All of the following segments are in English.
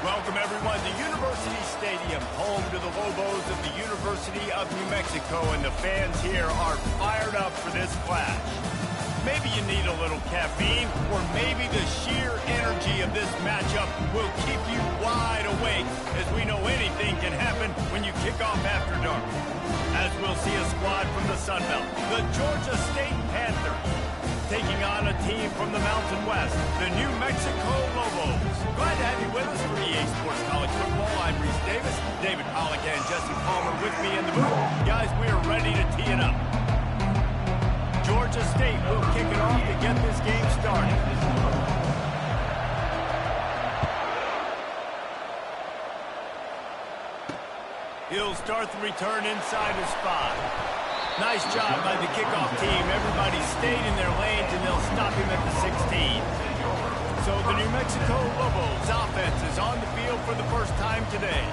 Welcome, everyone, to University Stadium, home to the Lobos of the University of New Mexico, and the fans here are fired up for this clash. Maybe you need a little caffeine, or maybe the sheer energy of this matchup will keep you wide awake, as we know anything can happen when you kick off after dark. As we'll see a squad from the Sun Belt, the Georgia State Panthers, taking on a team from the Mountain West, the New Mexico Lobos. Glad to have you with us for EA Sports College Football. I'm Reese Davis, David Pollack and Jesse Palmer with me in the booth. Guys, we are ready to tee it up. Georgia State will kick it off to get this game started. He'll start the return inside his 5. Nice job by the kickoff team. Everybody stayed in their lanes, and they'll stop him at the 16. So the New Mexico Lobos offense is on the field for the first time today.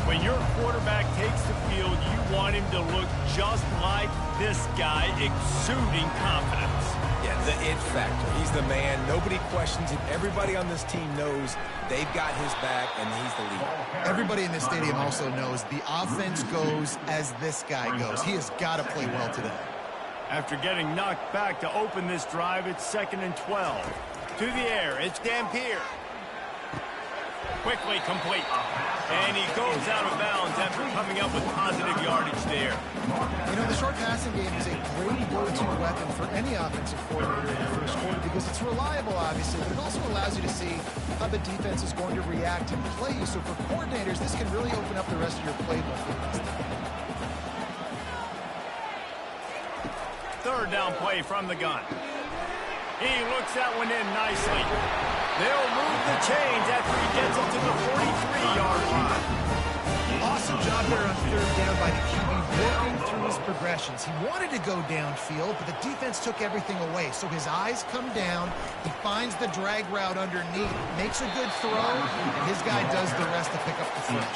When your quarterback takes the field, you want him to look just like this guy, exuding confidence. Yeah, the it factor. He's the man. Nobody questions it. Everybody on this team knows they've got his back, and he's the leader. Everybody in this stadium also knows the offense goes as this guy goes. He has got to play well today. After getting knocked back to open this drive, it's 2nd and 12. To the air, it's Dampier. Quickly complete. And he goes out of bounds after coming up with positive yardage there. You know, the short passing game is a great go-to weapon for any offensive coordinator in the first quarter because it's reliable, obviously, but it also allows you to see how the defense is going to react and play you. So for coordinators, this can really open up the rest of your playbook for the rest of the game. Third down play from the gun. He looks that one in nicely. They'll move the chains after he gets it to the 43-yard line. Awesome job there on third down by the QB, working through his progressions. He wanted to go downfield, but the defense took everything away. So his eyes come down. He finds the drag route underneath, makes a good throw, and his guy does the rest to pick up the first.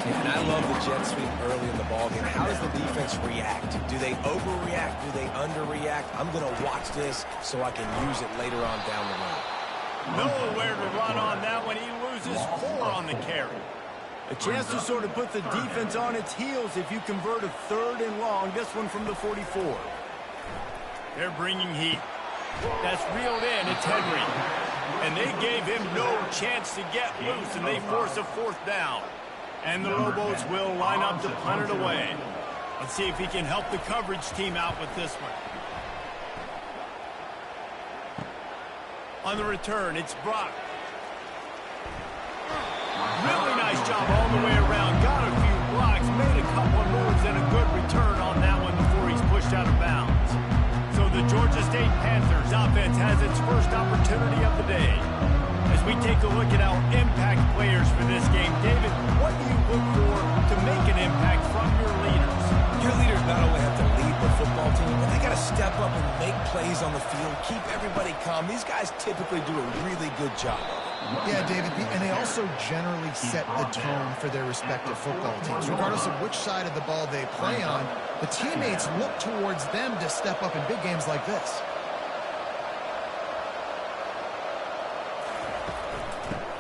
And I love the jet sweep early in the ballgame. How does the defense react? Do they overreact? Do they underreact? I'm going to watch this so I can use it later on down the road. Nowhere to run on that one. He loses 4 on the carry. A chance to sort of put the defense on its heels if you convert a 3rd and long. This one from the 44. They're bringing heat. That's reeled in. It's Henry. And they gave him no chance to get loose, and they force a 4th down. And the Lobos will line up to punt it away. Let's see if he can help the coverage team out with this one. On the return, it's Brock. Really nice job all the way around. Got a few blocks, made a couple of moves, and a good return on that one before he's pushed out of bounds. So the Georgia State Panthers offense has its first opportunity of the day. As we take a look at our impact players for this game, David, what do you look for to make an impact from your leaders? Your leaders not only have to lead the football team, but they got to step up and make plays on the field, keep everybody calm. These guys typically do a really good job. Yeah, David, and they also generally set the tone for their respective football teams. Regardless of which side of the ball they play on, the teammates look towards them to step up in big games like this.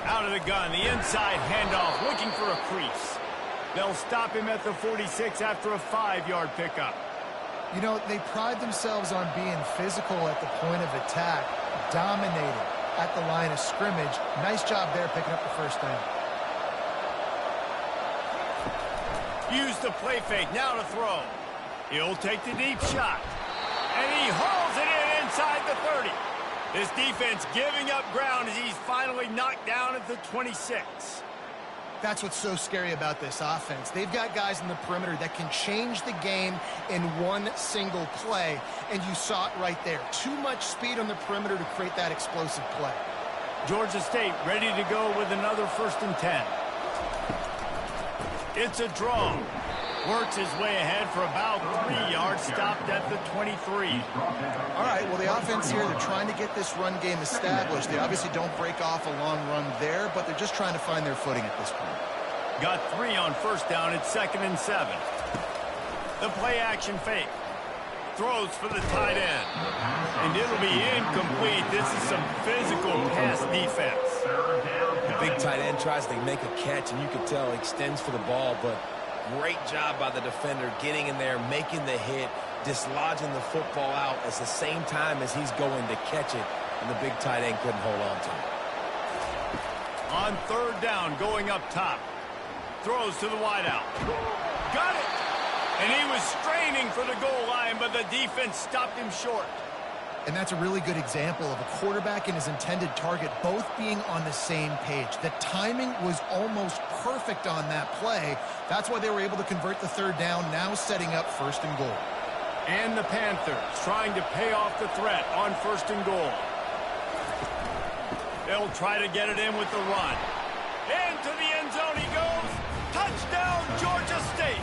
Out of the gun, the inside handoff, looking for a crease. They'll stop him at the 46 after a 5-yard pickup. You know, they pride themselves on being physical at the point of attack, dominating at the line of scrimmage. Nice job there picking up the first down. Use the play fake, now to throw. He'll take the deep shot. And he hauls it in inside the 30. This defense giving up ground as he's finally knocked down at the 26. That's what's so scary about this offense. They've got guys in the perimeter that can change the game in one single play, and you saw it right there. Too much speed on the perimeter to create that explosive play. Georgia State ready to go with another 1st and 10. It's a draw. Works his way ahead for about 3 yards, stopped at the 23. All right, well, the offense here, they're trying to get this run game established. They obviously don't break off a long run there, but they're just trying to find their footing at this point. Got 3 on 1st down. It's 2nd and 7. The play action fake. Throws for the tight end. And it'll be incomplete. This is some physical pass defense. The big tight end tries to make a catch, and you can tell he extends for the ball, but great job by the defender getting in there, making the hit, dislodging the football out at the same time as he's going to catch it, and the big tight end couldn't hold on to it. On third down, going up top. Throws to the wideout. Got it! And he was straining for the goal line, but the defense stopped him short. And that's a really good example of a quarterback and his intended target both being on the same page. The timing was almost perfect on that play. That's why they were able to convert the third down, now setting up first and goal. And the Panthers trying to pay off the threat on first and goal. They'll try to get it in with the run. Into the end zone he goes. Touchdown, Georgia State.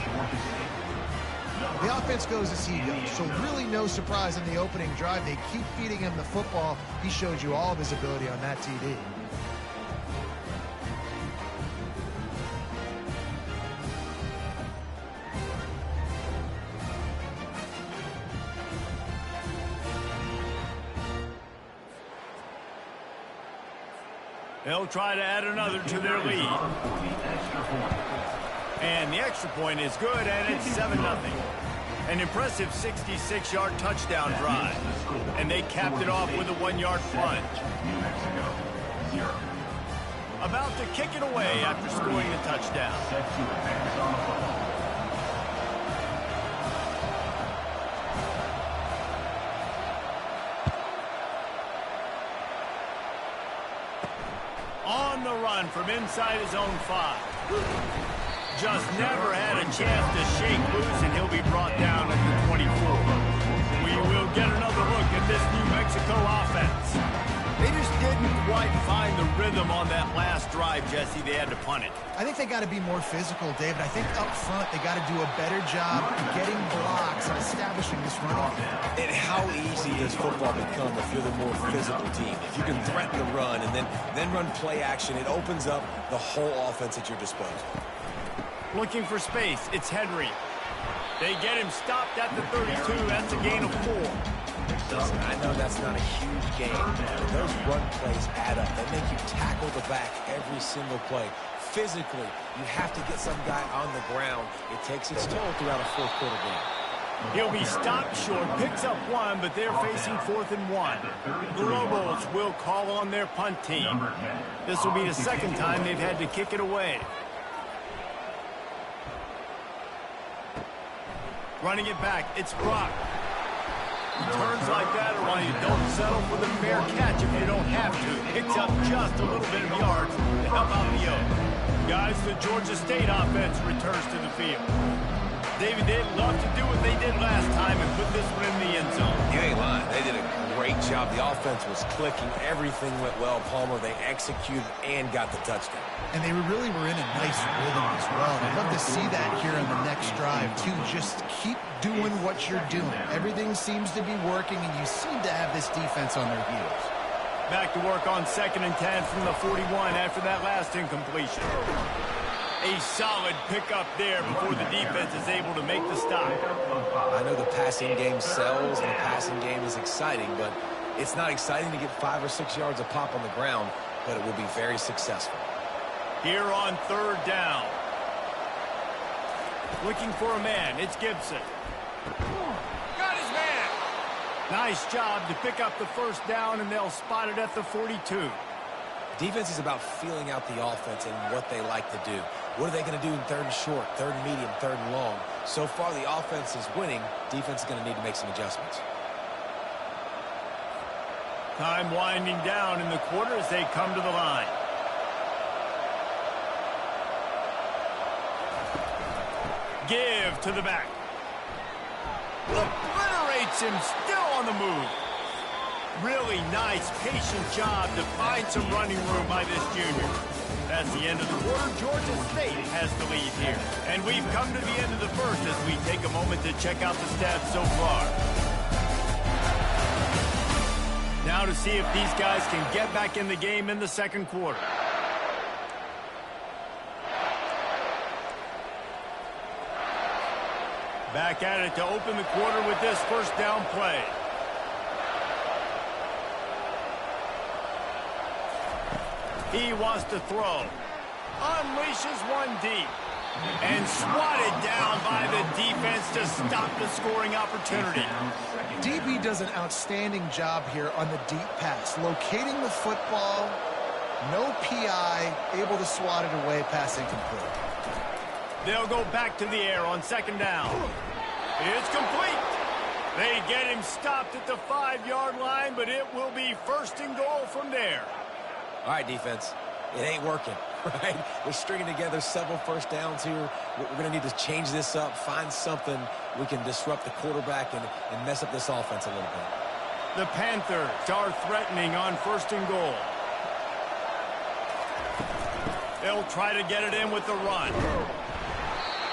The offense goes as he goes, so really no surprise in the opening drive. They keep feeding him the football. He showed you all of his ability on that TD. They'll try to add another to their lead. And the extra point is good, and it's 7-0. An impressive 66-yard touchdown drive. And they capped it off with a 1-yard plunge. About to kick it away after scoring the touchdown. On the run from inside his own 5. Just never had a chance to shake loose, and he'll be brought down at the 24. We will get another look at this New Mexico offense. They just didn't quite find the rhythm on that last drive, Jesse. They had to punt it. I think they got to be more physical, David. I think up front they got to do a better job getting blocks and establishing this run offense. And how easy does football become if you're the more physical team? If you can threaten the run and then run play action, it opens up the whole offense at your disposal. Looking for space. It's Henry. They get him stopped at the 32. That's a gain of 4. Listen, I know that's not a huge gain, but those run plays add up. They make you tackle the back every single play. Physically, you have to get some guy on the ground. It takes its toll throughout a fourth-quarter game. He'll be stopped short, picks up 1, but they're facing 4th and 1. The Lobos will call on their punt team. This will be the second time they've had to kick it away. Running it back, it's Brock. Turns like that are why you don't settle for the fair catch if you don't have to. Picks up just a little bit of yards to help out the yoke. Guys, the Georgia State offense returns to the field. David, they'd love to do what they did last time and put this one in the end zone. You ain't lying. They did a great job. The offense was clicking. Everything went well, Palmer. They executed and got the touchdown. And they really were in a nice rhythm as well. I'd love to see that here on the next drive, too. Just keep doing what you're doing. Everything seems to be working, and you seem to have this defense on their heels. Back to work on 2nd and 10 from the 41 after that last incompletion. A solid pickup there before the defense is able to make the stop. I know the passing game sells and the passing game is exciting, but it's not exciting to get 5 or 6 yards a pop on the ground, but it will be very successful. Here on 3rd down. Looking for a man. It's Gibson. Got his man. Nice job to pick up the first down, and they'll spot it at the 42. Defense is about feeling out the offense and what they like to do. What are they going to do in 3rd and short, 3rd and medium, 3rd and long? So far, the offense is winning. Defense is going to need to make some adjustments. Time winding down in the quarter as they come to the line. Give to the back. Obliterates him, still on the move. Really nice, patient job to find some running room by this junior. That's the end of the quarter. Georgia State has the lead here. And we've come to the end of the first as we take a moment to check out the stats so far. Now to see if these guys can get back in the game in the second quarter. Back at it to open the quarter with this first down play. He wants to throw. Unleashes one deep. And swatted down by the defense to stop the scoring opportunity. DB does an outstanding job here on the deep pass. Locating the football, no PI, able to swat it away, pass incomplete. They'll go back to the air on second down. It's complete. They get him stopped at the 5-yard line, but it will be first and goal from there. All right, defense. It ain't working, right? We're stringing together several first downs here. We're going to need to change this up, find something we can disrupt the quarterback and mess up this offense a little bit. The Panthers are threatening on first and goal. They'll try to get it in with the run.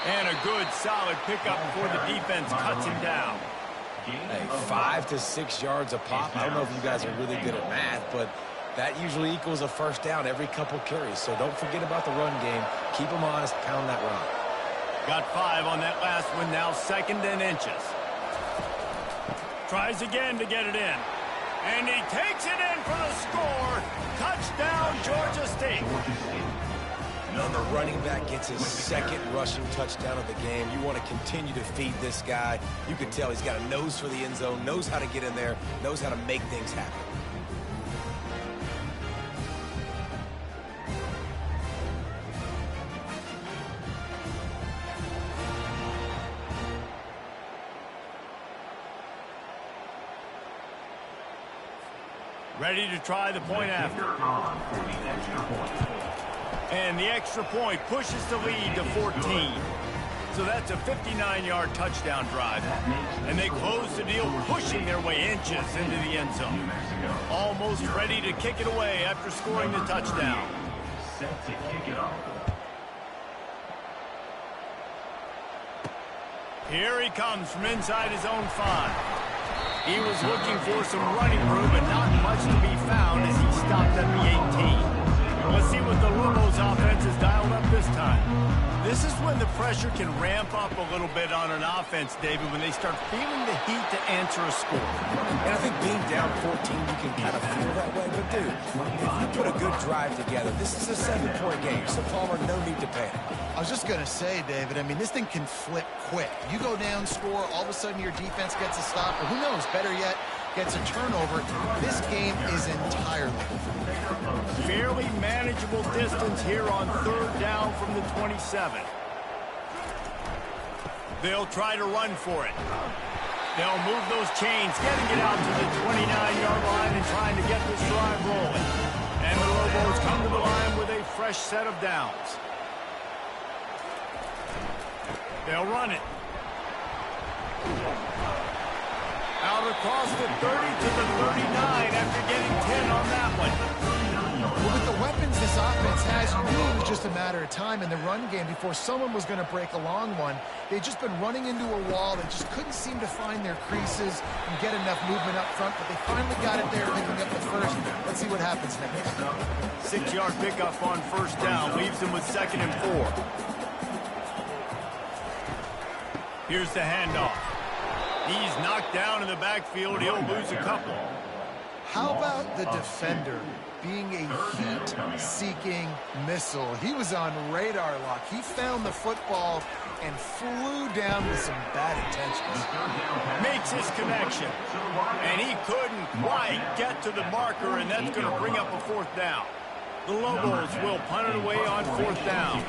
And a good, solid pickup before the defense cuts him down. Hey, 5 to 6 yards a pop. I don't know if you guys are really good at math, but that usually equals a first down every couple carries. So don't forget about the run game. Keep them honest. Pound that rock. Got 5 on that last one, now second and inches. Tries again to get it in. And he takes it in for the score. Touchdown, Georgia State. And the running back gets his second rushing touchdown of the game. You want to continue to feed this guy. You can tell he's got a nose for the end zone, knows how to get in there, knows how to make things happen. Ready to try the point after. And the extra point pushes the lead to 14. So that's a 59-yard touchdown drive. And they close the deal, pushing their way inches into the end zone. Almost ready to kick it away after scoring the touchdown. Set to kick it off. Here he comes from inside his own 5. He was looking for some running room, but not much to be found as he stopped at the 18. Let's see what the Lobos offense has dialed up this time. This is when the pressure can ramp up a little bit on an offense, David, when they start feeling the heat to answer a score. And I think being down 14, you can kind of feel that way. But, dude, if you put a good drive together, this is a 7-point game. So, Palmer, no need to panic. I was just going to say, David, I mean, this thing can flip quick. You go down, score, all of a sudden your defense gets a stop, or who knows, better yet, gets a turnover. This game is entirely different. Fairly manageable distance here on third down from the 27. They'll try to run for it. They'll move those chains, getting it out to the 29-yard line and trying to get this drive rolling. And the Lobos come to the line with a fresh set of downs. They'll run it. Out across the 30 to the 39 after getting 10 on that one. Well, with the weapons this offense has, you knew it was just a matter of time in the run game before someone was going to break a long one. They'd just been running into a wall. They just couldn't seem to find their creases and get enough movement up front, but they finally got it there, picking up the first. Let's see what happens next. 6-yard pickup on first down leaves them with 2nd and 4. Here's the handoff. He's knocked down in the backfield. He'll lose a couple. How about the defender being a heat-seeking missile? He was on radar lock. He found the football and flew down with some bad intentions. Makes his connection. And he couldn't quite get to the marker, and that's going to bring up a 4th down. The Lobos will punt it away on 4th down.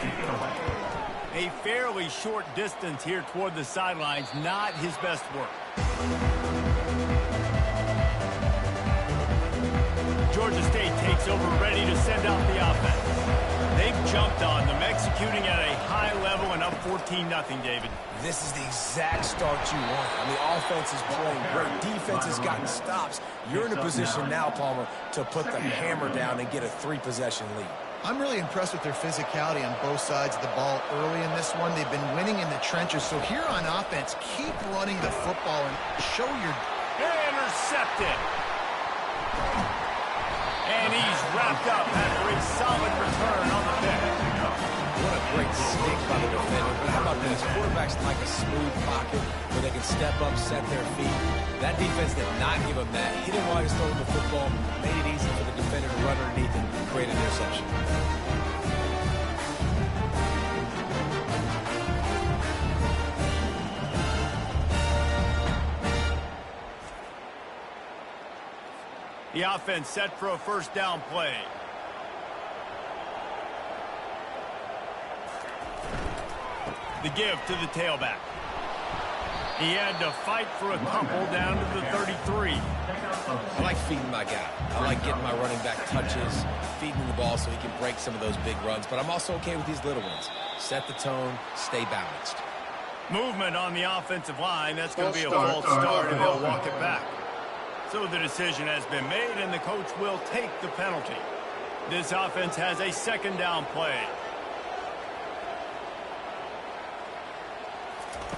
A fairly short distance here toward the sidelines, not his best work. Georgia State takes over, ready to send out the offense. They've jumped on them, executing at a high level and up 14-0, David. This is the exact start you want. I mean, offense is playing great. Defense has gotten stops. You're in a position now, Palmer, to put the hammer down and get a 3-possession lead. I'm really impressed with their physicality on both sides of the ball early in this one. They've been winning in the trenches. So here on offense, keep running the football and show your... Intercepted. And he's wrapped up after a solid return on the pick. What a great stick by the defender. But how about this? this. Quarterbacks like a smooth pocket where they can step up, set their feet. That defense did not give him that. Hit him while he was throwing the football, made it easy for the defender to run underneath and create an interception. The offense set for a first down play. The give to the tailback. He had to fight for a couple down to the 33. I like feeding my guy. I like getting my running back touches, feeding the ball so he can break some of those big runs. But I'm also okay with these little ones. Set the tone, stay balanced. Movement on the offensive line. That's going to be a false start, and they'll walk it back. So the decision has been made, and the coach will take the penalty. This offense has a second down play.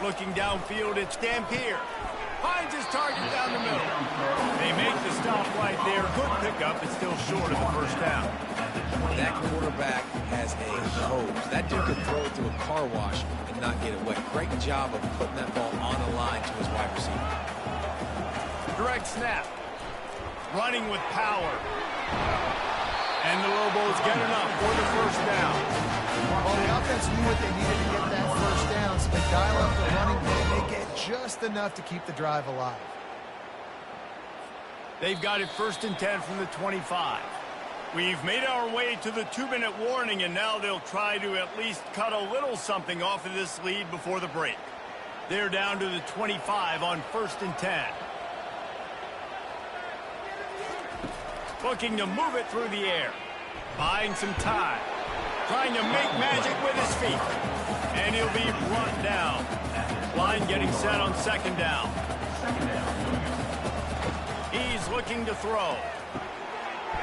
Looking downfield, it's Dampier. Finds his target down the middle. They make the stop right there. Good pickup, but still short of the first down. That quarterback has a hose. That dude could throw it to a car wash and not get it wet. Great job of putting that ball on a line to his wide receiver. Direct snap. Running with power. And the Lobos get enough for the first down. Well, the offense knew what they needed to get that first down, so they dial up the running play. They get just enough to keep the drive alive. They've got it 1st and 10 from the 25. We've made our way to the 2-minute warning, and now they'll try to at least cut a little something off of this lead before the break. They're down to the 25 on 1st and 10. Looking to move it through the air. Buying some time. Trying to make magic with his feet. And he'll be brought down. Line getting set on 2nd down. He's looking to throw.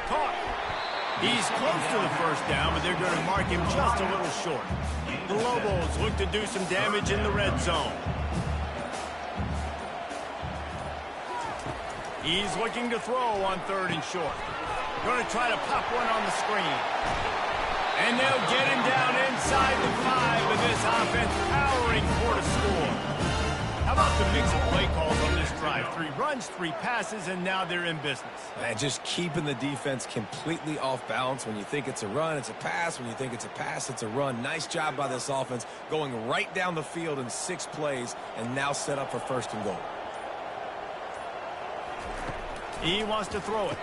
Caught. He's close to the first down, but they're going to mark him just a little short. The Lobos look to do some damage in the red zone. He's looking to throw on 3rd and short. Going to try to pop one on the screen. And they'll get him down inside the 5 with this offense powering for the score. How about the mix of play calls on this drive? 3 runs, 3 passes, and now they're in business. Man, just keeping the defense completely off balance. When you think it's a run, it's a pass. When you think it's a pass, it's a run. Nice job by this offense going right down the field in 6 plays and now set up for 1st and goal. He wants to throw it.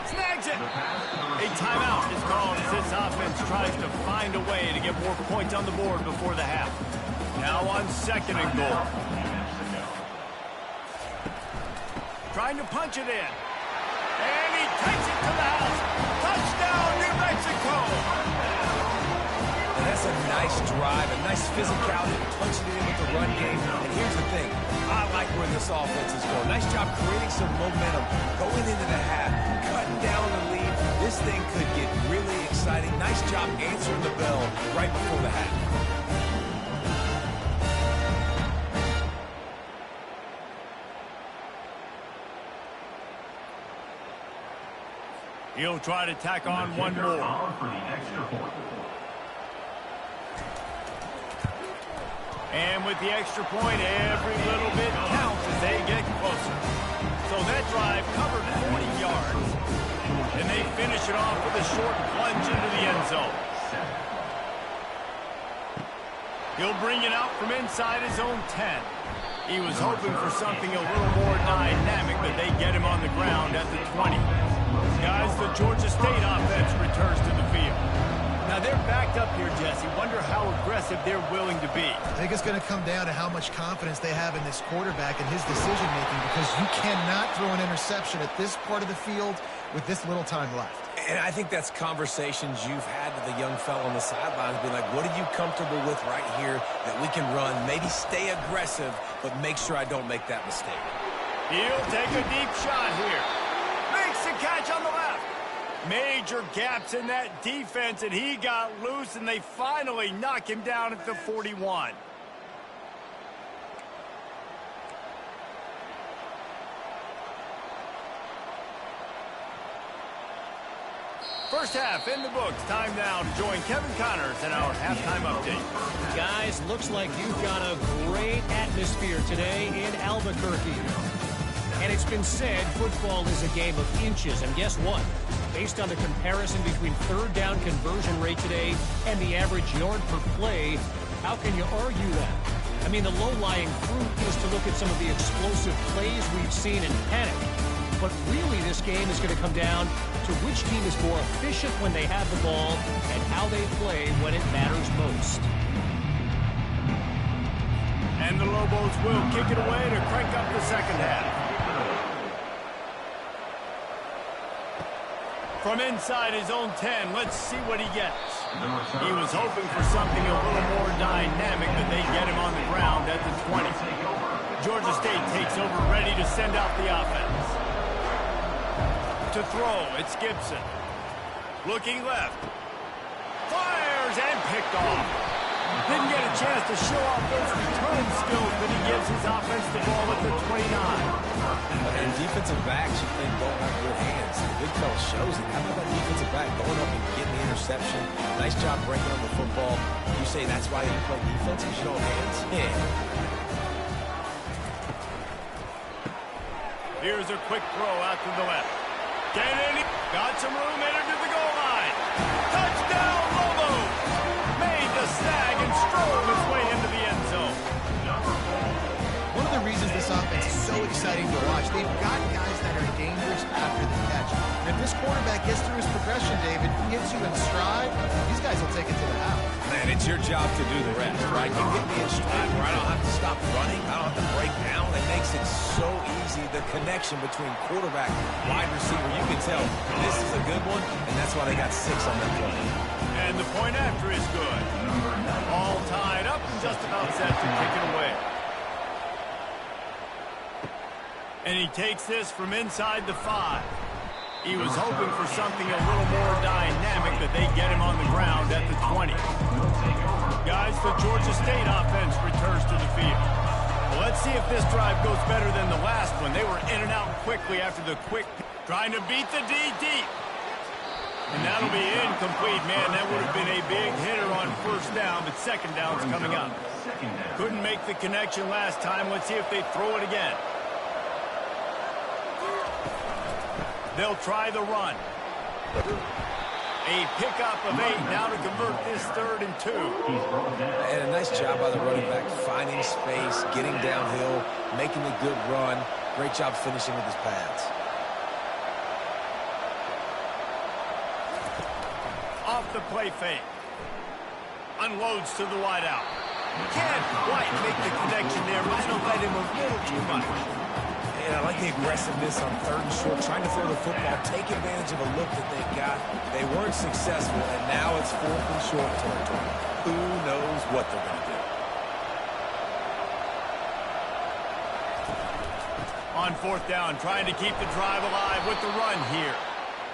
Snags it. A timeout is called as this offense tries to find a way to get more points on the board before the half. Now on 2nd and goal. Trying to punch it in. And he takes it to the house. Touchdown, New Mexico. And that's a nice drive, a nice physicality, punching it in with the run game. And here's the thing. I like where this offense is going. Nice job creating some momentum going into the half, cutting down the lead. This thing could get really exciting. Nice job answering the bell right before the half. He'll try to tack on one more. And with the extra point, every little bit counts as they get closer. So that drive covered 40 yards. And they finish it off with a short plunge into the end zone. He'll bring it out from inside his own 10. He was hoping for something a little more dynamic, but they get him on the ground at the 20. Guys, the Georgia State offense returns to the field. Now they're backed up here, Jesse. Wonder how aggressive they're willing to be. I think it's going to come down to how much confidence they have in this quarterback and his decision-making, because you cannot throw an interception at this part of the field with this little time left. And I think that's conversations you've had with the young fellow on the sidelines. Be like, what are you comfortable with right here that we can run? Maybe stay aggressive, but make sure I don't make that mistake. He'll take a deep shot here. Makes the catch on the left. Major gaps in that defense, and he got loose, and they finally knock him down at the 41. First half in the books. Time now to join Kevin Connors in our halftime update. Guys, looks like you've got a great atmosphere today in Albuquerque. And it's been said football is a game of inches. And guess what? Based on the comparison between third down conversion rate today and the average yard per play, how can you argue that? I mean, the low-lying fruit is to look at some of the explosive plays we've seen in panic. But really, this game is going to come down to which team is more efficient when they have the ball and how they play when it matters most. And the Lobos will kick it away to crank up the second half. From inside his own 10, let's see what he gets. He was hoping for something a little more dynamic, but they get him on the ground at the 20. Georgia State takes over, ready to send out the offense. To throw, it's Gibson. Looking left. Fires and picked off. Didn't get a chance to show off those return skills, but he gives his offense the ball at the 29. And defensive backs, you think, don't have good hands. The big fella shows it. How about that defensive back going up and getting the interception? Nice job breaking on the football. You say that's why you play defense and show hands? Yeah. Here's a quick throw out to the left. Kennedy got some room, entered to the goal line. Touchdown, Lobos! Made the snag and strode his way into the end zone. One of the reasons this offense is so exciting to watch, they've got guys that are dangerous after the catch. And if this quarterback gets through his progression, David, gets you in stride, these guys will take it to the house. Man, it's your job to do the rest, right? You get me in stride where I don't have to stop running. I don't have to break down. It makes it so easy. The connection between quarterback, wide receiver, you can tell this is a good one, and that's why they got 6 on that play. And the point after is good. All tied up and just about set to kick it away. And he takes this from inside the 5. He was hoping for something a little more dynamic, but they get him on the ground at the 20. Guys, the Georgia State offense returns to the field. Well, let's see if this drive goes better than the last one. They were in and out quickly after the quick, trying to beat the D deep. And that'll be incomplete, man. That would have been a big hitter on first down, but second down's coming up. Couldn't make the connection last time. Let's see if they throw it again. They'll try the run. A pickup of 8 now to convert this 3rd and 2. And a nice job by the running back, finding space, getting downhill, making a good run. Great job finishing with his pads. Off the play fake. Unloads to the wideout. Can't quite make the connection there. Might have let him a little too much. And I like the aggressiveness on 3rd and short, trying to throw the football, take advantage of a look that they got. They weren't successful, and now it's 4th and short territory. Who knows what they're going to do? On 4th down, trying to keep the drive alive with the run here.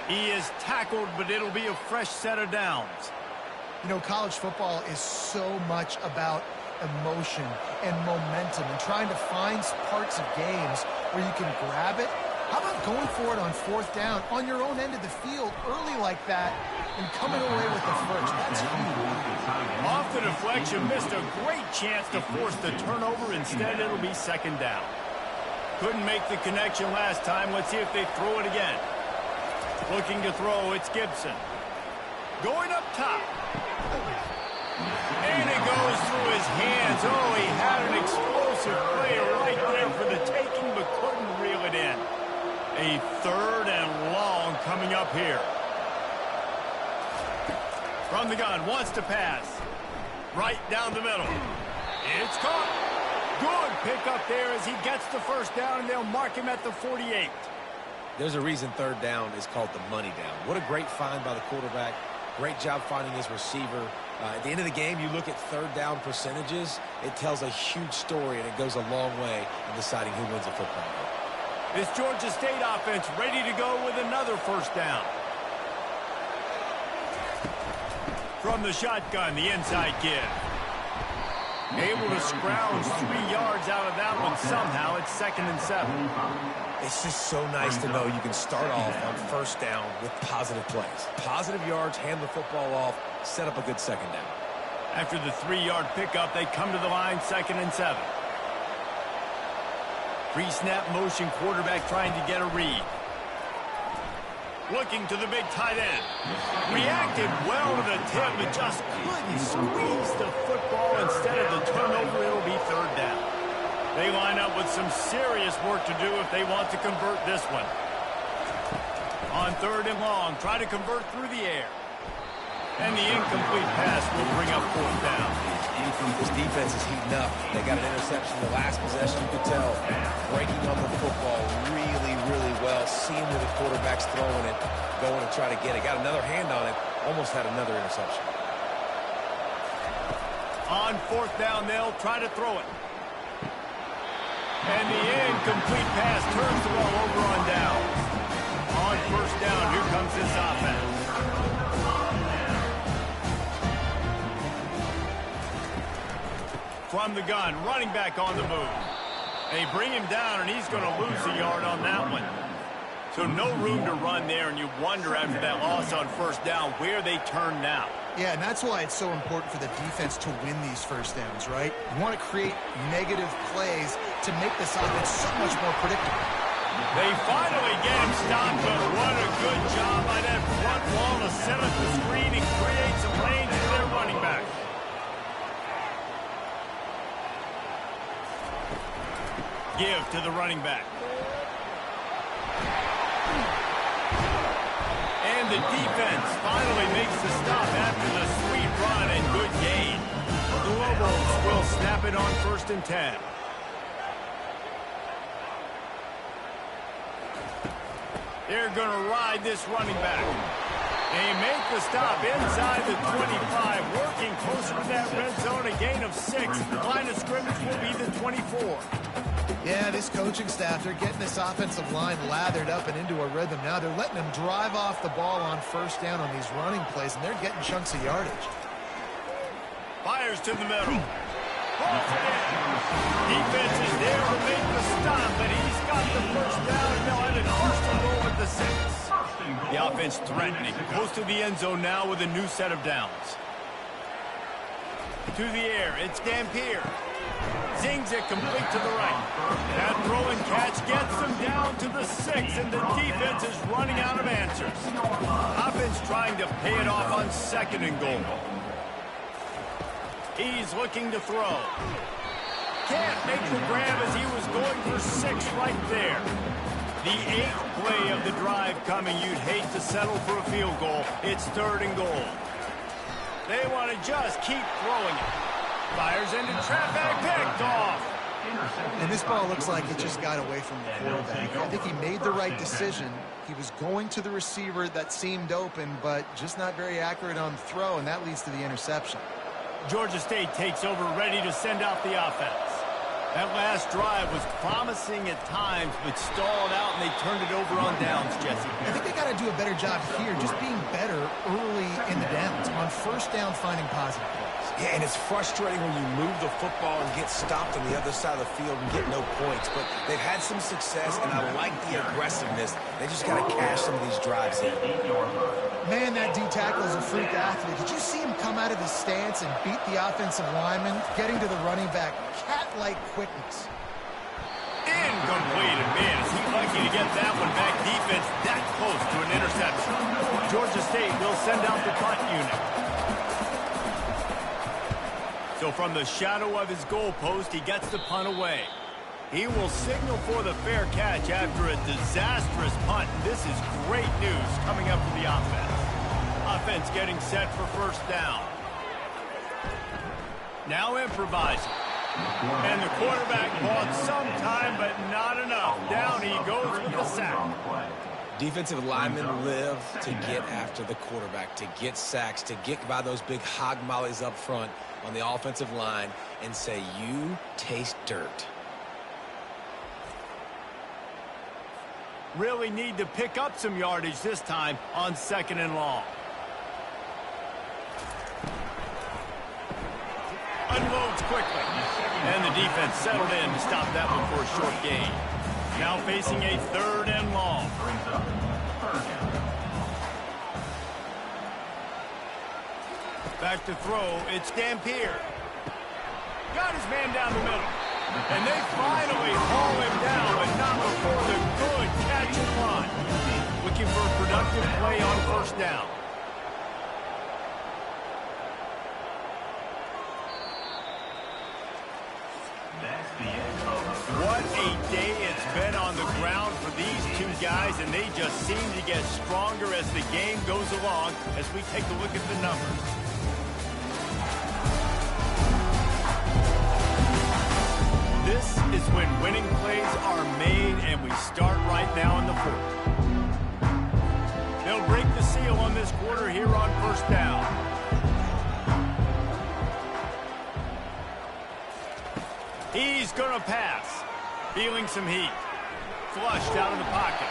He is tackled, but it'll be a fresh set of downs. You know, college football is so much about emotion and momentum and trying to find parts of games where you can grab it. How about going for it on 4th down on your own end of the field early like that and coming away with the first? That's huge. Off the deflection, missed a great chance to force the turnover. Instead, it'll be 2nd down. Couldn't make the connection last time. Let's see if they throw it again. Looking to throw, it's Gibson. Going up top. And it goes through his hands. Oh, he had an explosive play right there for the taking, but couldn't reel it in. A 3rd and long coming up here. From the gun, wants to pass. Right down the middle. It's caught. Good pick up there as he gets the first down, and they'll mark him at the 48. There's a reason 3rd down is called the money down. What a great find by the quarterback. Great job finding his receiver. At the end of the game, you look at 3rd down percentages. It tells a huge story, and it goes a long way in deciding who wins a football game. This Georgia State offense ready to go with another first down. From the shotgun, the inside kid. Able to scrounge 3 yards out of that one somehow. It's 2nd and 7. It's just so nice to know you can start off on first down with positive plays. Positive yards, hand the football off, set up a good second down. After the 3-yard pickup, they come to the line, 2nd and 7. Pre-snap motion, quarterback trying to get a read. Looking to the big tight end. Reacted well to the tip, but just couldn't squeeze the football. Instead of the turnover, it'll be 3rd down. They line up with some serious work to do if they want to convert this one. On 3rd and long, try to convert through the air. And the incomplete pass will bring up 4th down. This defense is heating up. They got an interception the last possession, you could tell. Breaking on the football really, really well. Seeing where the quarterback's throwing it, going to try to get it. Got another hand on it. Almost had another interception. On 4th down, they'll try to throw it. And the incomplete pass turns the ball over on downs. On 1st down, here comes this offense. From the gun, running back on the move. They bring him down, and he's going to lose a yard on that one. So no room to run there, and you wonder after that loss on 1st down where they turn now. Yeah, and that's why it's so important for the defense to win these first downs, right? You want to create negative plays to make this offense so much more predictable. They finally get him stopped, but what a good job by that front wall to set up the screen and create some lanes for their running back. Give to the running back. And the defense finally makes the stop after the sweet run and good gain. The Lobos will snap it on 1st and 10. They're going to ride this running back. They make the stop inside the 25, working closer to that red zone, a gain of 6. The line of scrimmage will be the 24. Yeah, this coaching staff, they're getting this offensive line lathered up and into a rhythm now. They're letting them drive off the ball on 1st down on these running plays, and they're getting chunks of yardage. Fires to the middle. Defense is there to make the stop, but he's got the 1st down, and they'll have it 1st and goal at the 6. The offense threatening. Close to the end zone now with a new set of downs. To the air, it's Dampier. Zings it complete to the right. That throw and catch gets them down to the 6, and the defense is running out of answers. Offense trying to pay it off on 2nd and goal. He's looking to throw. Can't make the grab as he was going for 6 right there. The 8th play of the drive coming. You'd hate to settle for a field goal. It's 3rd and goal. They want to just keep throwing it. Fires into traffic, picked off. And this ball looks like it just got away from the quarterback. I think he made the right decision. He was going to the receiver that seemed open, but just not very accurate on the throw, and that leads to the interception. Georgia State takes over, ready to send out the offense. That last drive was promising at times, but stalled out, and they turned it over on downs, Jesse. I think they got to do a better job here, just being better early in the downs. On 1st down, finding positive plays. Yeah, and it's frustrating when you move the football and get stopped on the other side of the field and get no points. But they've had some success, and I like the aggressiveness. They just got to cash some of these drives in. Man, that D-tackle is a freak athlete. Did you see him come out of his stance and beat the offensive lineman, getting to the running back? Cat-like quickness. Incomplete. And man, is he lucky to get that one back. Defense that close to an interception. Georgia State will send out the punt unit. So from the shadow of his goal post, he gets the punt away. He will signal for the fair catch after a disastrous punt. This is great news coming up for the offense. Offense getting set for 1st down. Now improvising. And the quarterback bought some time, but not enough. Down he goes with the sack. Defensive linemen live to get after the quarterback, to get sacks, to get by those big hog mollies up front on the offensive line and say, you taste dirt. Really need to pick up some yardage this time on 2nd and long. unloads quickly. And the defense settled in to stop that one for a short gain. Now facing a 3rd and long. Back to throw, it's Dampier. Got his man down the middle. And they finally haul him down, but not before the good catch and run. Looking for a productive play on 1st down. What a day it's been on the ground for these two guys, and they just seem to get stronger as the game goes along as we take a look at the numbers. This is when winning plays are made, and we start right now in the 4th. They'll break the seal on this quarter here on 1st down. He's going to pass. Feeling some heat. Flushed out of the pocket.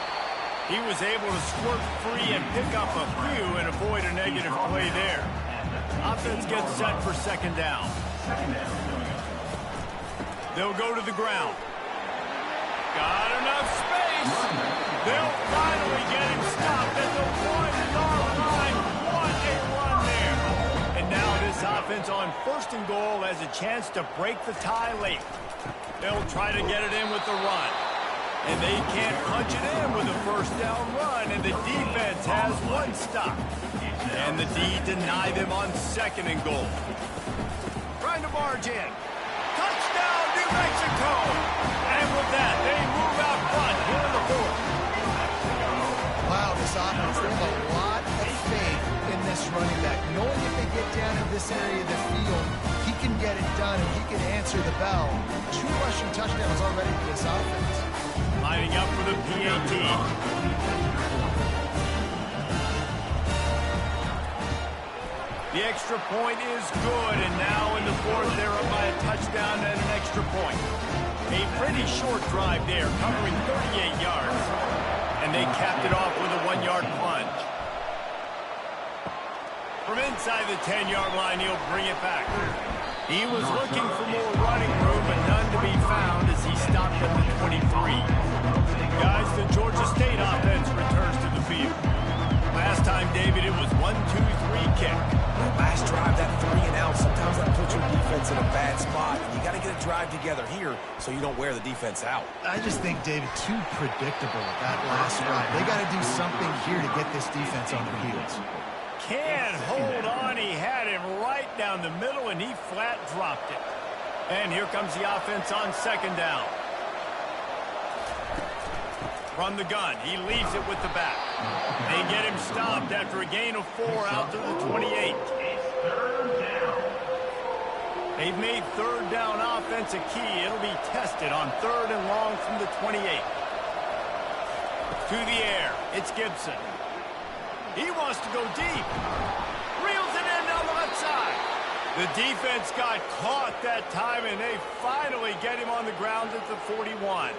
He was able to squirt free and pick up a few and avoid a negative play there. Offense gets set for 2nd down. They'll go to the ground. Got enough space. They'll finally get him stopped at the 1-yard line. What a run there. And now this offense on 1st and goal has a chance to break the tie late. They'll try to get it in with the run. And they can't punch it in with a 1st down run, and the defense has 1 stop. And the D deny them on 2nd and goal. Trying to barge in. Touchdown, New Mexico! And with that, they move out front here in the 4th. Wow, this offense, they have a lot of faith in this running back. Knowing if they get down in this area of the field, he can get it done and he can answer the bell. 2 rushing touchdowns already for this offense. Lining up for the PAT. The extra point is good, and now in the 4th, they're up by a touchdown and an extra point. A pretty short drive there, covering 38 yards. And they capped it off with a 1-yard plunge. From inside the 10-yard line, he'll bring it back. He was looking for more running room, but none to be found as he stopped at the 23. Guys, the Georgia State offense returns to the field. Last time, David, it was 1-2-3 kick. Last drive, that 3 and out, sometimes that puts your defense in a bad spot. And you got to get a drive together here so you don't wear the defense out. I just think, David, too predictable with that last drive. They got to do something here to get this defense on their heels. Can't hold on. He had him right down the middle, and he flat dropped it. And here comes the offense on 2nd down. From the gun, he leaves it with the back. They get him stopped after a gain of 4 out to the 28. They've made 3rd down offense a key. It'll be tested on 3rd and long from the 28. To the air, it's Gibson. He wants to go deep. Reels it in down the left side. The defense got caught that time, and they finally get him on the ground at the 41.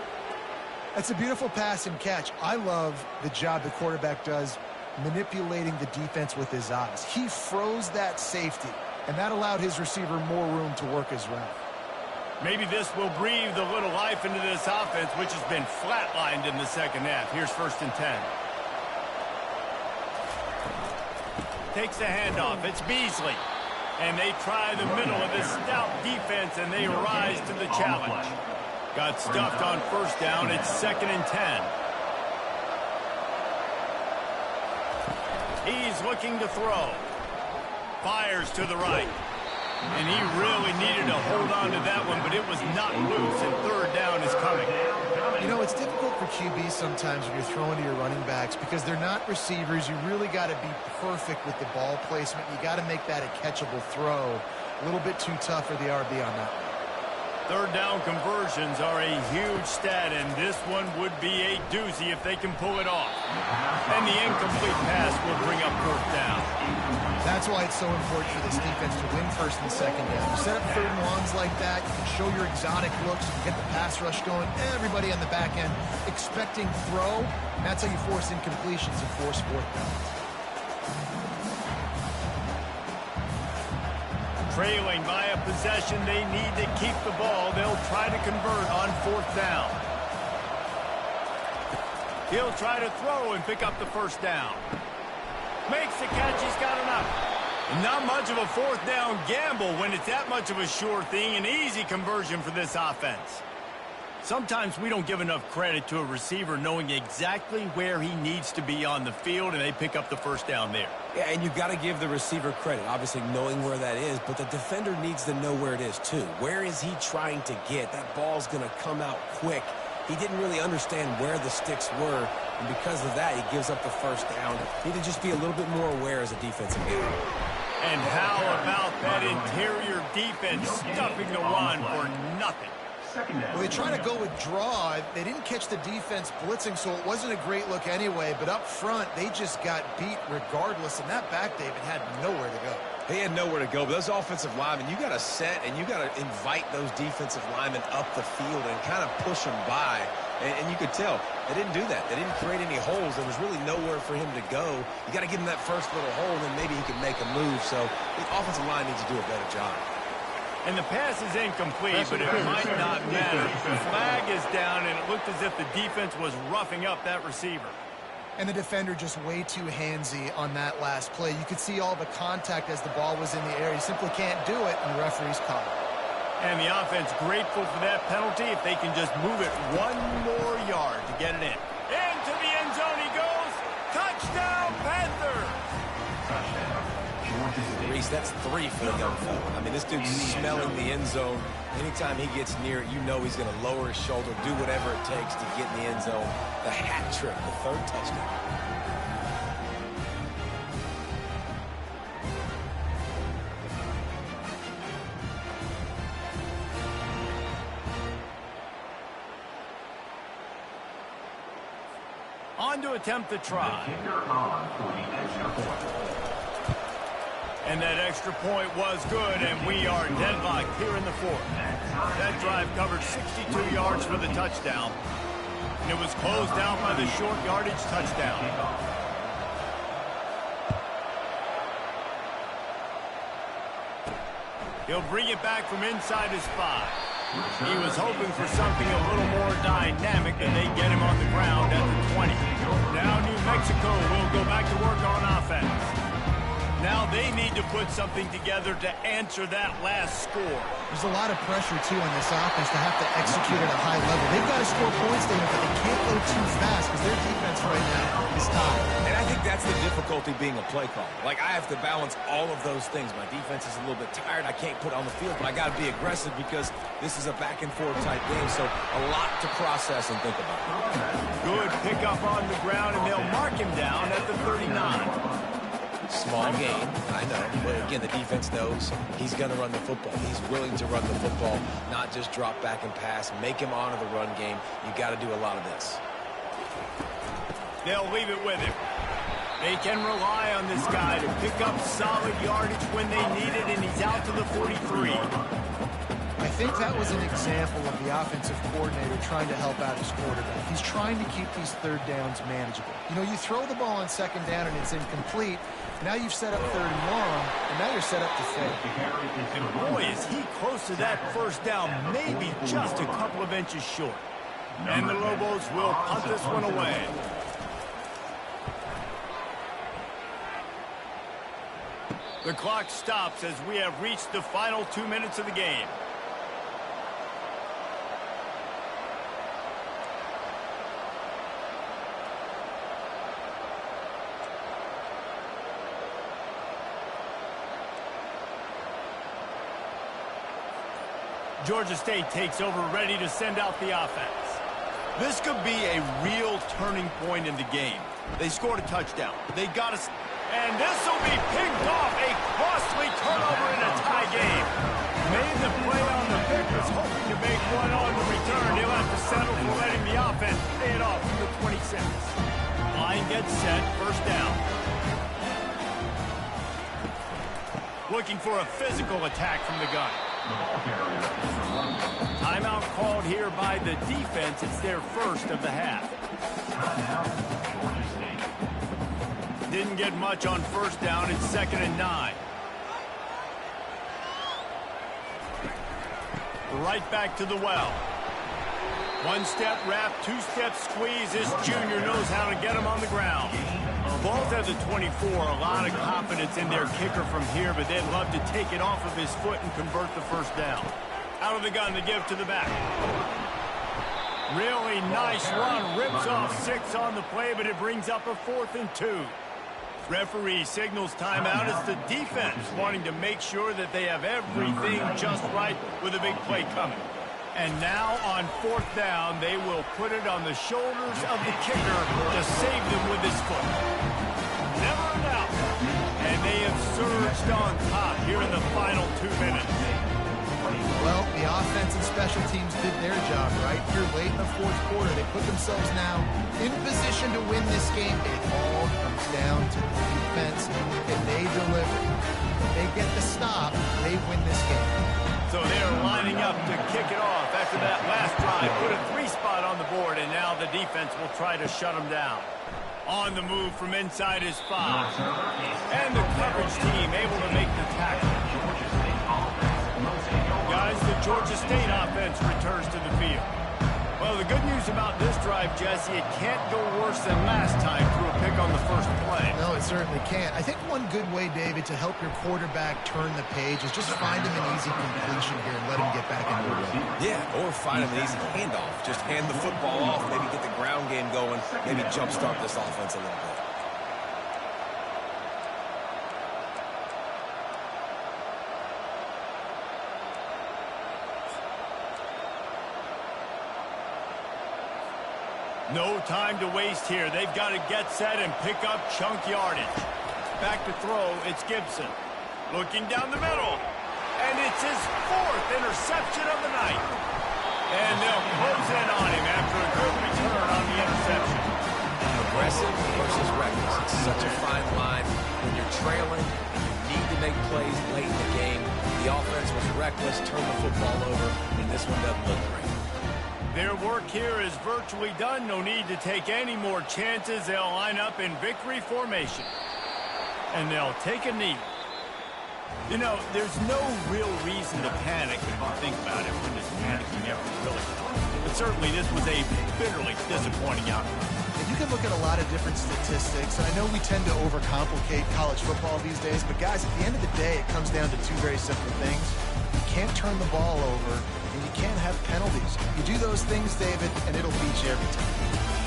That's a beautiful pass and catch. I love the job the quarterback does manipulating the defense with his eyes. He froze that safety, and that allowed his receiver more room to work his route. Maybe this will breathe a little life into this offense, which has been flatlined in the 2nd half. Here's 1st and 10. Takes the handoff. It's Beasley. And they try the middle of this stout defense, and they rise to the challenge. Got stuffed on 1st down. It's 2nd and 10. He's looking to throw. Fires to the right. And he really needed to hold on to that one, but it was not loose, and 3rd down is coming. You know, it's difficult for QBs sometimes when you're throwing to your running backs because they're not receivers. You really got to be perfect with the ball placement. You got to make that a catchable throw. A little bit too tough for the RB on that. 3rd down conversions are a huge stat, and this one would be a doozy if they can pull it off. And the incomplete pass will bring up 4th down. That's why it's so important for this defense to win 1st and 2nd down. You set up 3rd and longs like that, you can show your exotic looks, you can get the pass rush going, everybody on the back end expecting throw, and that's how you force incompletions and force 4th down. Trailing by a possession, they need to keep the ball. They'll try to convert on 4th down. He'll try to throw and pick up the 1st down. Makes the catch. He's got enough. Not much of a 4th down gamble when it's that much of a sure thing. An easy conversion for this offense. Sometimes we don't give enough credit to a receiver knowing exactly where he needs to be on the field, and they pick up the 1st down there. Yeah, and you've got to give the receiver credit, obviously knowing where that is, but the defender needs to know where it is too. Where is he trying to get? That ball's going to come out quick. He didn't really understand where the sticks were, and because of that, he gives up the 1st down. Need to just be a little bit more aware as a defensive guy. And how about that interior defense stuffing the run for nothing? Well, they try to go with draw. They didn't catch the defense blitzing, so it wasn't a great look anyway. But up front, they just got beat regardless. And that back, David, had nowhere to go. He had nowhere to go, but those offensive linemen, you got to set and you got to invite those defensive linemen up the field and kind of push them by. And you could tell they didn't do that. They didn't create any holes. There was really nowhere for him to go. You got to give him that first little hole, and then maybe he can make a move. So the offensive line needs to do a better job. And the pass is incomplete, but it might not matter. The flag is down, and it looked as if the defense was roughing up that receiver. And the defender just way too handsy on that last play. You could see all the contact as the ball was in the air. He simply can't do it, and the referee's caught it. And the offense grateful for that penalty if they can just move it 1 more yard to get it in. Into the end zone he goes. Touchdown, Panthers! Reese, that's 3 for the young fella. I mean, this dude's smelling the end zone. Anytime he gets near it, you know he's going to lower his shoulder, do whatever it takes to get in the end zone. The hat trick, the 3rd touchdown. On to attempt the try. And that extra point was good, and we are deadlocked here in the 4th. That drive covered 62 yards for the touchdown, and it was closed out by the short yardage touchdown. He'll bring it back from inside his 5. He was hoping for something a little more dynamic, and they get him on the ground at the 20. Now New Mexico will go back to work on offense. Now they need to put something together to answer that last score. There's a lot of pressure, too, on this offense to have to execute at a high level. They've got to score points, David, but they can't go too fast because their defense right now is tired. And I think that's the difficulty being a play caller. Like, I have to balance all of those things. My defense is a little bit tired. I can't put on the field, but I got to be aggressive because this is a back-and-forth type game, so a lot to process and think about. Good pickup on the ground, and they'll mark him down at the 39. Small game, I know, but again, the defense knows he's going to run the football. He's willing to run the football, not just drop back and pass, make him honor the run game. You got to do a lot of this. They'll leave it with him. They can rely on this guy to pick up solid yardage when they need it, and he's out to the 43. I think that was an example of the offensive coordinator trying to help out his quarterback. He's trying to keep these 3rd downs manageable. You know, you throw the ball on 2nd down and it's incomplete. Now you've set up 3rd and long, and now you're set up to fail. And boy, is he close to that 1st down, maybe just a couple of inches short. And the Lobos will punt this one away. The clock stops as we have reached the final 2 minutes of the game. Georgia State takes over, ready to send out the offense. This could be a real turning point in the game. They scored a touchdown. They got us, and this will be picked off. A costly turnover in a tie game. Made the play on the pick, was hoping to make one on the return. He'll have to settle for letting the offense pay it off from the 26. Line gets set, 1st down. Looking for a physical attack from the gun. Timeout called here by the defense. It's their 1st of the half. Didn't get much on 1st down. It's 2nd and 9. right back to the well. One-step wrap, two-step squeeze. This junior knows how to get him on the ground. Ball's at the 24. A lot of confidence in their kicker from here, but they'd love to take it off of his foot and convert the first down. Out of the gun to give to the back. Really nice run. Rips off 6 on the play, but it brings up a 4th and 2. Referee signals timeout. It's the defense wanting to make sure that they have everything just right with a big play coming. And now on 4th down, they will put it on the shoulders of the kicker to save them with his foot. Never in doubt. And they have surged on top here in the final 2 minutes. Well, the offense and special teams did their job right here late in the 4th quarter. They put themselves now in position to win this game. It all comes down to the defense, and they deliver. If they get the stop, they win this game. So they're lining up to kick it off after that last drive. Put a 3 spot on the board, and now the defense will try to shut them down. On the move from inside his 5. And the coverage team able to make the tackle. Guys, the Georgia State offense returns to the field. Well, the good news about this drive, Jesse, it can't go worse than last time through a pick on the first play. No, it certainly can't. I think one good way, David, to help your quarterback turn the page is just find him an easy completion here and let him get back into the rhythm. Yeah, or find him an easy handoff. Just hand the football off, maybe get the ground game going, maybe jumpstart this offense a little bit. No time to waste here. They've got to get set and pick up chunk yardage. Back to throw, it's Gibson. Looking down the middle. And it's his 4th interception of the night. And they'll close in on him after a good return on the interception. Aggressive versus reckless. It's such a fine line. When you're trailing, you need to make plays late in the game. The offense was reckless, turned the football over, and this one doesn't look great. Their work here is virtually done. No need to take any more chances. They'll line up in victory formation. And they'll take a knee. You know, there's no real reason to panic if you think about it when this panicking ever really comes. But certainly this was a bitterly disappointing outcome. And you can look at a lot of different statistics. I know we tend to overcomplicate college football these days, but guys, at the end of the day, it comes down to 2 very simple things. You can't turn the ball over, and you can't have penalties. You do those things, David, and it'll beat you every time.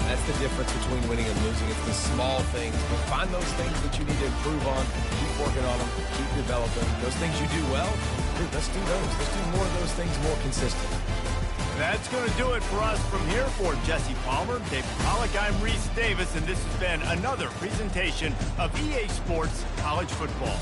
That's the difference between winning and losing. It's the small things. But find those things that you need to improve on. Keep working on them. Keep developing. Those things you do well, dude, let's do those. Let's do more of those things more consistent. That's going to do it for us from here. For Jesse Palmer, David Pollack, I'm Reese Davis, and this has been another presentation of EA Sports College Football.